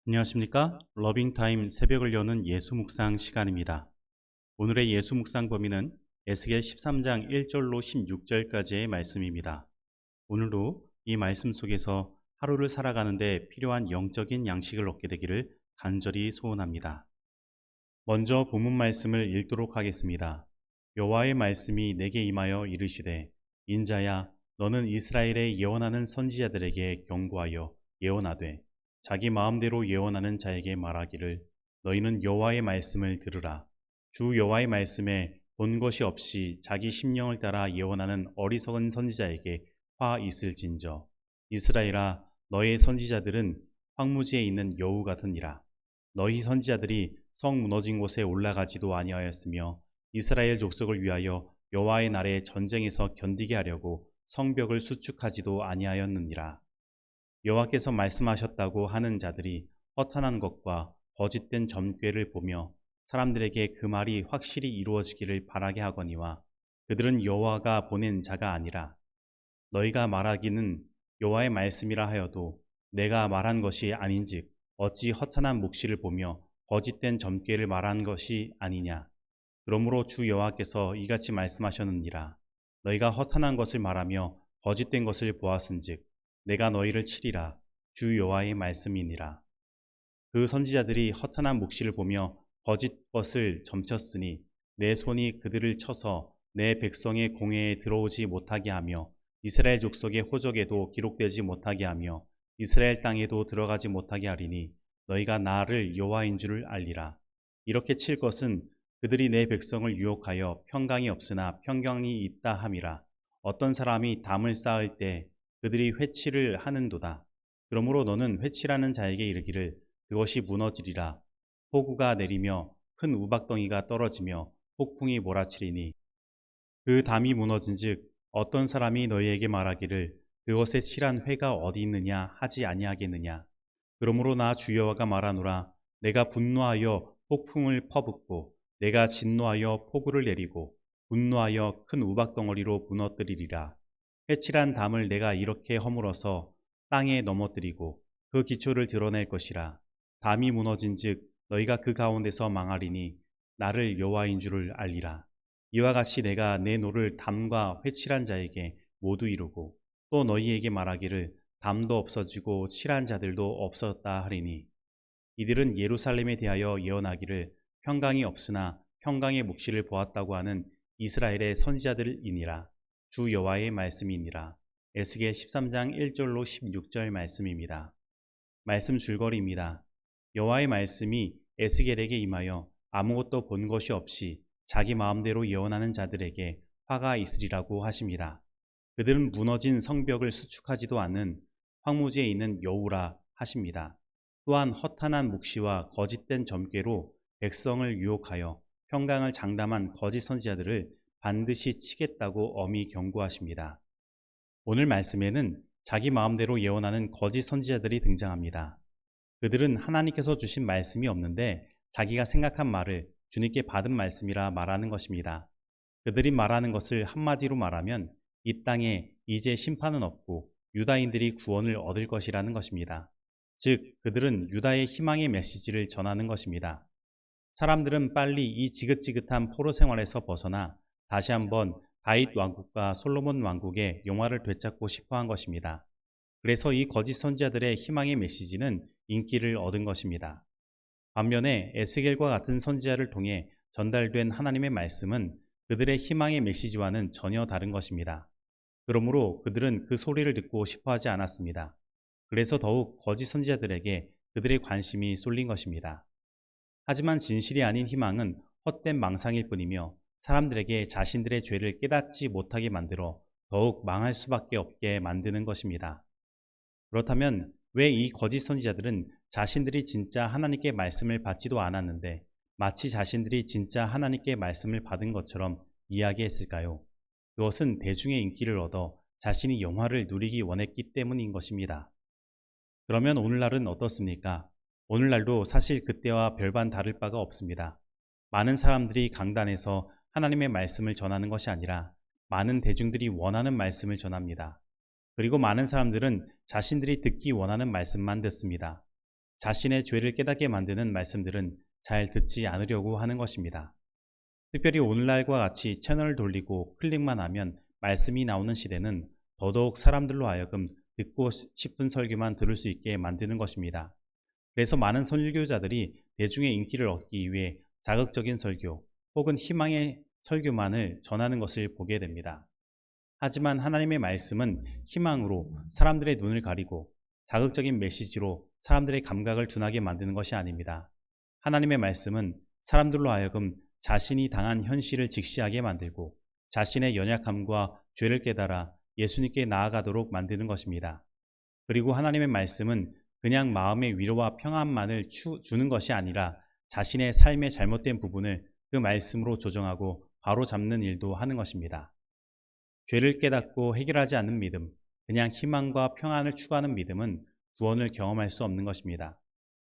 안녕하십니까? 러빙타임 새벽을 여는 예수 묵상 시간입니다. 오늘의 예수 묵상 범위는 에스겔 13장 1절로 16절까지의 말씀입니다. 오늘도 이 말씀 속에서 하루를 살아가는 데 필요한 영적인 양식을 얻게 되기를 간절히 소원합니다. 먼저 본문 말씀을 읽도록 하겠습니다. 여호와의 말씀이 내게 임하여 이르시되 인자야 너는 이스라엘에 예언하는 선지자들에게 경고하여 예언하되 자기 마음대로 예언하는 자에게 말하기를 너희는 여호와의 말씀을 들으라. 주 여호와의 말씀에 본 것이 없이 자기 심령을 따라 예언하는 어리석은 선지자에게 화 있을진저. 이스라엘아 너의 선지자들은 황무지에 있는 여우 같으니라. 너희 선지자들이 성 무너진 곳에 올라가지도 아니하였으며 이스라엘 족속을 위하여 여호와의 날에 전쟁에서 견디게 하려고 성벽을 수축하지도 아니하였느니라. 여호와께서 말씀하셨다고 하는 자들이 허탄한 것과 거짓된 점괘를 보며 사람들에게 그 말이 확실히 이루어지기를 바라게 하거니와 그들은 여호와가 보낸 자가 아니라 너희가 말하기는 여호와의 말씀이라 하여도 내가 말한 것이 아닌즉 어찌 허탄한 묵시를 보며 거짓된 점괘를 말한 것이 아니냐. 그러므로 주 여호와께서 이같이 말씀하셨느니라. 너희가 허탄한 것을 말하며 거짓된 것을 보았은즉 내가 너희를 치리라. 주 여호와의 말씀이니라. 그 선지자들이 허탄한 묵시를 보며 거짓 것을 점쳤으니 내 손이 그들을 쳐서 내 백성의 공회에 들어오지 못하게 하며 이스라엘 족속의 호적에도 기록되지 못하게 하며 이스라엘 땅에도 들어가지 못하게 하리니 너희가 나를 여호와인 줄을 알리라. 이렇게 칠 것은 그들이 내 백성을 유혹하여 평강이 없으나 평강이 있다 함이라. 어떤 사람이 담을 쌓을 때 그들이 회치를 하는도다. 그러므로 너는 회치라는 자에게 이르기를 그것이 무너지리라. 폭우가 내리며 큰 우박덩이가 떨어지며 폭풍이 몰아치리니 그 담이 무너진즉 어떤 사람이 너희에게 말하기를 그것에 칠한 회가 어디 있느냐 하지 아니하겠느냐. 그러므로 나 주 여호와가 말하노라. 내가 분노하여 폭풍을 퍼붓고 내가 진노하여 폭우를 내리고 분노하여 큰 우박덩어리로 무너뜨리리라. 회칠한 담을 내가 이렇게 허물어서 땅에 넘어뜨리고 그 기초를 드러낼 것이라. 담이 무너진즉 너희가 그 가운데서 망하리니 나를 여호와인 줄을 알리라. 이와 같이 내가 내 노를 담과 회칠한 자에게 모두 이루고 또 너희에게 말하기를 담도 없어지고 칠한 자들도 없었다 하리니 이들은 예루살렘에 대하여 예언하기를 평강이 없으나 평강의 묵시를 보았다고 하는 이스라엘의 선지자들이니라. 주 여호와의 말씀이니라. 에스겔 13장 1절로 16절 말씀입니다. 말씀 줄거리입니다. 여호와의 말씀이 에스겔에게 임하여 아무것도 본 것이 없이 자기 마음대로 예언하는 자들에게 화가 있으리라고 하십니다. 그들은 무너진 성벽을 수축하지도 않는 황무지에 있는 여우라 하십니다. 또한 허탄한 묵시와 거짓된 점괘로 백성을 유혹하여 평강을 장담한 거짓 선지자들을 반드시 치겠다고 엄히 경고하십니다. 오늘 말씀에는 자기 마음대로 예언하는 거짓 선지자들이 등장합니다. 그들은 하나님께서 주신 말씀이 없는데 자기가 생각한 말을 주님께 받은 말씀이라 말하는 것입니다. 그들이 말하는 것을 한마디로 말하면 이 땅에 이제 심판은 없고 유다인들이 구원을 얻을 것이라는 것입니다. 즉 그들은 유다의 희망의 메시지를 전하는 것입니다. 사람들은 빨리 이 지긋지긋한 포로 생활에서 벗어나 다시 한번 다윗 왕국과 솔로몬 왕국의 영화를 되찾고 싶어 한 것입니다. 그래서 이 거짓 선지자들의 희망의 메시지는 인기를 얻은 것입니다. 반면에 에스겔과 같은 선지자를 통해 전달된 하나님의 말씀은 그들의 희망의 메시지와는 전혀 다른 것입니다. 그러므로 그들은 그 소리를 듣고 싶어 하지 않았습니다. 그래서 더욱 거짓 선지자들에게 그들의 관심이 쏠린 것입니다. 하지만 진실이 아닌 희망은 헛된 망상일 뿐이며 사람들에게 자신들의 죄를 깨닫지 못하게 만들어 더욱 망할 수밖에 없게 만드는 것입니다. 그렇다면 왜 이 거짓 선지자들은 자신들이 진짜 하나님께 말씀을 받지도 않았는데 마치 자신들이 진짜 하나님께 말씀을 받은 것처럼 이야기했을까요? 그것은 대중의 인기를 얻어 자신이 영화를 누리기 원했기 때문인 것입니다. 그러면 오늘날은 어떻습니까? 오늘날도 사실 그때와 별반 다를 바가 없습니다. 많은 사람들이 강단에서 하나님의 말씀을 전하는 것이 아니라 많은 대중들이 원하는 말씀을 전합니다. 그리고 많은 사람들은 자신들이 듣기 원하는 말씀만 듣습니다. 자신의 죄를 깨닫게 만드는 말씀들은 잘 듣지 않으려고 하는 것입니다. 특별히 오늘날과 같이 채널을 돌리고 클릭만 하면 말씀이 나오는 시대는 더더욱 사람들로 하여금 듣고 싶은 설교만 들을 수 있게 만드는 것입니다. 그래서 많은 선교자들이 대중의 인기를 얻기 위해 자극적인 설교 혹은 희망의 설교만을 전하는 것을 보게 됩니다. 하지만 하나님의 말씀은 희망으로 사람들의 눈을 가리고 자극적인 메시지로 사람들의 감각을 둔하게 만드는 것이 아닙니다. 하나님의 말씀은 사람들로 하여금 자신이 당한 현실을 직시하게 만들고 자신의 연약함과 죄를 깨달아 예수님께 나아가도록 만드는 것입니다. 그리고 하나님의 말씀은 그냥 마음의 위로와 평안만을 주는 것이 아니라 자신의 삶의 잘못된 부분을 그 말씀으로 조정하고 바로잡는 일도 하는 것입니다. 죄를 깨닫고 해결하지 않는 믿음, 그냥 희망과 평안을 추구하는 믿음은 구원을 경험할 수 없는 것입니다.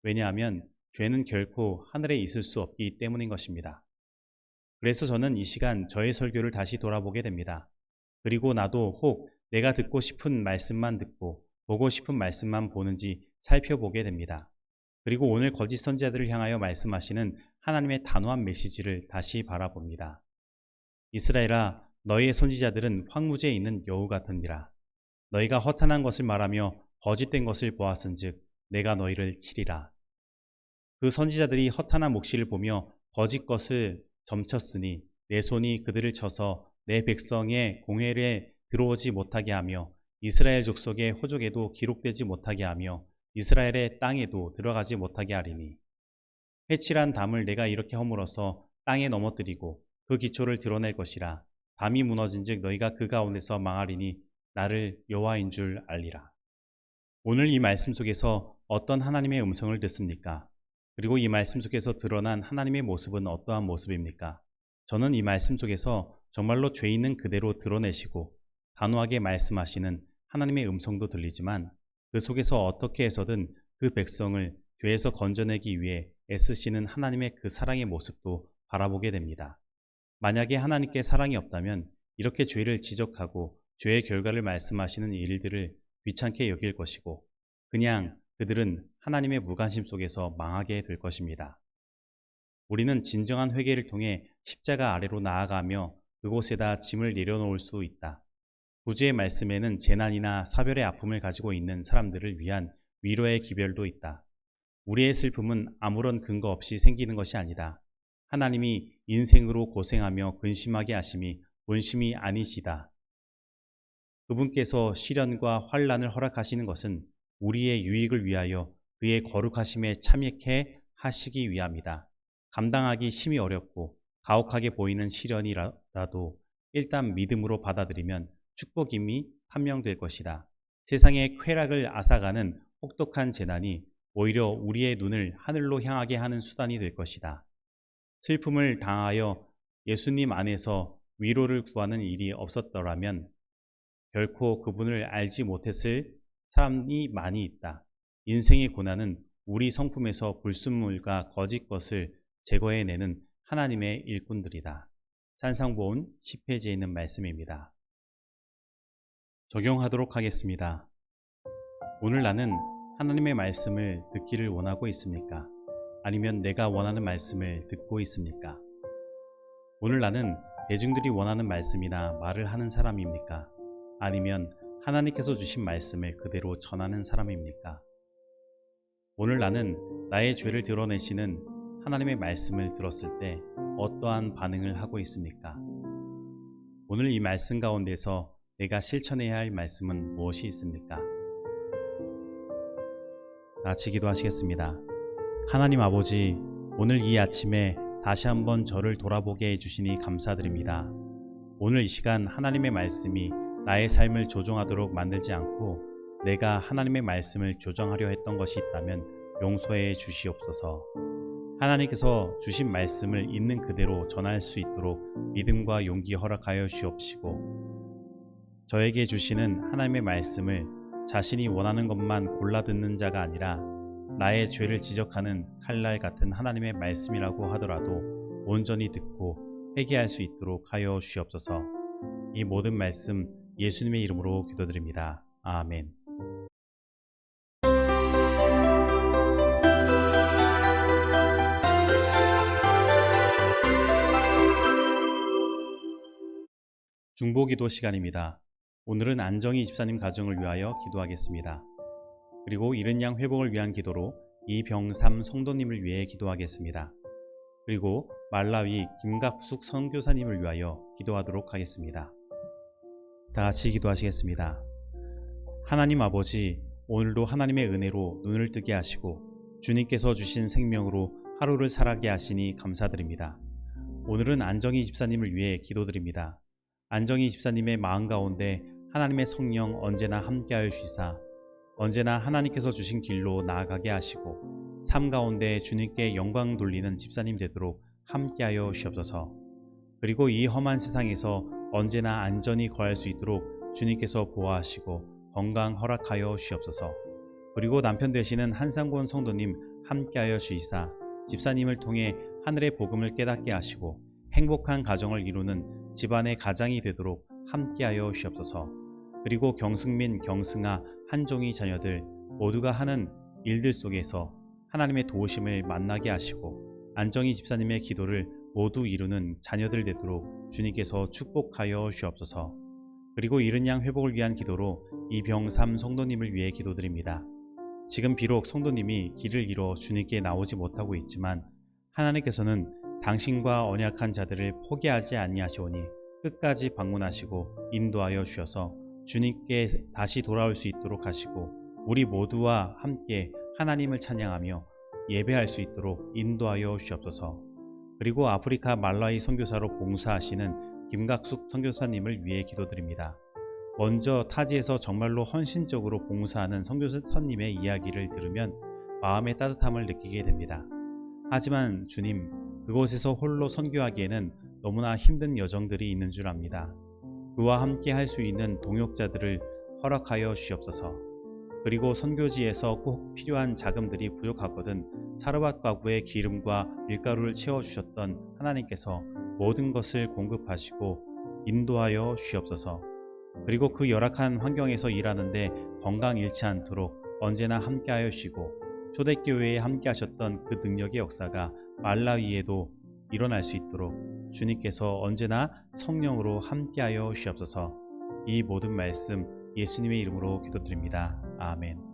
왜냐하면 죄는 결코 하늘에 있을 수 없기 때문인 것입니다. 그래서 저는 이 시간 저의 설교를 다시 돌아보게 됩니다. 그리고 나도 혹 내가 듣고 싶은 말씀만 듣고 보고 싶은 말씀만 보는지 살펴보게 됩니다. 그리고 오늘 거짓 선지자들을 향하여 말씀하시는 하나님의 단호한 메시지를 다시 바라봅니다. 이스라엘아, 너희의 선지자들은 황무지에 있는 여우 같으니라. 너희가 허탄한 것을 말하며 거짓된 것을 보았은즉 내가 너희를 치리라. 그 선지자들이 허탄한 묵시를 보며 거짓 것을 점쳤으니 내 손이 그들을 쳐서 내 백성의 공회에 들어오지 못하게 하며 이스라엘 족속의 호족에도 기록되지 못하게 하며 이스라엘의 땅에도 들어가지 못하게 하리니 회칠한 담을 내가 이렇게 허물어서 땅에 넘어뜨리고 그 기초를 드러낼 것이라. 담이 무너진즉 너희가 그 가운데서 망하리니 나를 여호와인 줄 알리라. 오늘 이 말씀 속에서 어떤 하나님의 음성을 듣습니까? 그리고 이 말씀 속에서 드러난 하나님의 모습은 어떠한 모습입니까? 저는 이 말씀 속에서 정말로 죄 있는 그대로 드러내시고 단호하게 말씀하시는 하나님의 음성도 들리지만 그 속에서 어떻게 해서든 그 백성을 죄에서 건져내기 위해 애쓰시는 하나님의 그 사랑의 모습도 바라보게 됩니다. 만약에 하나님께 사랑이 없다면 이렇게 죄를 지적하고 죄의 결과를 말씀하시는 일들을 귀찮게 여길 것이고 그냥 그들은 하나님의 무관심 속에서 망하게 될 것입니다. 우리는 진정한 회개를 통해 십자가 아래로 나아가며 그곳에다 짐을 내려놓을 수 있다. 구주의 말씀에는 재난이나 사별의 아픔을 가지고 있는 사람들을 위한 위로의 기별도 있다. 우리의 슬픔은 아무런 근거 없이 생기는 것이 아니다. 하나님이 인생으로 고생하며 근심하게 하심이 본심이 아니시다. 그분께서 시련과 환난을 허락하시는 것은 우리의 유익을 위하여 그의 거룩하심에 참여케 하시기 위함이다. 감당하기 심히 어렵고 가혹하게 보이는 시련이라도 일단 믿음으로 받아들이면 축복임이 판명될 것이다. 세상의 쾌락을 앗아가는 혹독한 재난이 오히려 우리의 눈을 하늘로 향하게 하는 수단이 될 것이다. 슬픔을 당하여 예수님 안에서 위로를 구하는 일이 없었더라면 결코 그분을 알지 못했을 사람이 많이 있다. 인생의 고난은 우리 성품에서 불순물과 거짓 것을 제거해내는 하나님의 일꾼들이다. 산상보온 10페이지에 있는 말씀입니다. 적용하도록 하겠습니다. 오늘 나는 하나님의 말씀을 듣기를 원하고 있습니까? 아니면 내가 원하는 말씀을 듣고 있습니까? 오늘 나는 대중들이 원하는 말씀이나 말을 하는 사람입니까? 아니면 하나님께서 주신 말씀을 그대로 전하는 사람입니까? 오늘 나는 나의 죄를 드러내시는 하나님의 말씀을 들었을 때 어떠한 반응을 하고 있습니까? 오늘 이 말씀 가운데서 내가 실천해야 할 말씀은 무엇이 있습니까? 같이 기도하시겠습니다. 하나님 아버지, 오늘 이 아침에 다시 한번 저를 돌아보게 해주시니 감사드립니다. 오늘 이 시간 하나님의 말씀이 나의 삶을 조종하도록 만들지 않고 내가 하나님의 말씀을 조정하려 했던 것이 있다면 용서해 주시옵소서. 하나님께서 주신 말씀을 있는 그대로 전할 수 있도록 믿음과 용기 허락하여 주옵시고 저에게 주시는 하나님의 말씀을 자신이 원하는 것만 골라 듣는 자가 아니라 나의 죄를 지적하는 칼날 같은 하나님의 말씀이라고 하더라도 온전히 듣고 회개할 수 있도록 하여 주시옵소서. 이 모든 말씀 예수님의 이름으로 기도드립니다. 아멘. 중보기도 시간입니다. 오늘은 안정희 집사님 가정을 위하여 기도하겠습니다. 그리고 이른 양 회복을 위한 기도로 이병삼 성도님을 위해 기도하겠습니다. 그리고 말라위 김갑숙 선교사님을 위하여 기도하도록 하겠습니다. 다 같이 기도하시겠습니다. 하나님 아버지, 오늘도 하나님의 은혜로 눈을 뜨게 하시고 주님께서 주신 생명으로 하루를 살아게 하시니 감사드립니다. 오늘은 안정희 집사님을 위해 기도드립니다. 안정희 집사님의 마음 가운데 하나님의 성령 언제나 함께하여 주시사 언제나 하나님께서 주신 길로 나아가게 하시고 삶 가운데 주님께 영광 돌리는 집사님 되도록 함께하여 주시옵소서. 그리고 이 험한 세상에서 언제나 안전히 거할 수 있도록 주님께서 보호하시고 건강 허락하여 주시옵소서. 그리고 남편 되시는 한상권 성도님 함께하여 주시사 집사님을 통해 하늘의 복음을 깨닫게 하시고 행복한 가정을 이루는 집안의 가장이 되도록 함께하여 주시옵소서. 그리고 경승민, 경승아, 한종희 자녀들 모두가 하는 일들 속에서 하나님의 도우심을 만나게 하시고 안정희 집사님의 기도를 모두 이루는 자녀들 되도록 주님께서 축복하여 주시옵소서. 그리고 이른 양 회복을 위한 기도로 이병삼 성도님을 위해 기도드립니다. 지금 비록 성도님이 길을 잃어 주님께 나오지 못하고 있지만 하나님께서는 당신과 언약한 자들을 포기하지 아니하시오니 끝까지 방문하시고 인도하여 주셔서 주님께 다시 돌아올 수 있도록 하시고 우리 모두와 함께 하나님을 찬양하며 예배할 수 있도록 인도하여 주시옵소서. 그리고 아프리카 말라위 선교사로 봉사하시는 김각숙 선교사님을 위해 기도드립니다. 먼저 타지에서 정말로 헌신적으로 봉사하는 선교사님의 이야기를 들으면 마음의 따뜻함을 느끼게 됩니다. 하지만 주님, 그곳에서 홀로 선교하기에는 너무나 힘든 여정들이 있는 줄 압니다. 그와 함께 할 수 있는 동역자들을 허락하여 주시옵소서. 그리고 선교지에서 꼭 필요한 자금들이 부족하거든 사르밧 가구의 기름과 밀가루를 채워주셨던 하나님께서 모든 것을 공급하시고 인도하여 주시옵소서. 그리고 그 열악한 환경에서 일하는데 건강 잃지 않도록 언제나 함께하여 주시고 초대교회에 함께하셨던 그 능력의 역사가 말라위에도 일어날 수 있도록 주님께서 언제나 성령으로 함께하여 주시옵소서. 이 모든 말씀 예수님의 이름으로 기도드립니다. 아멘.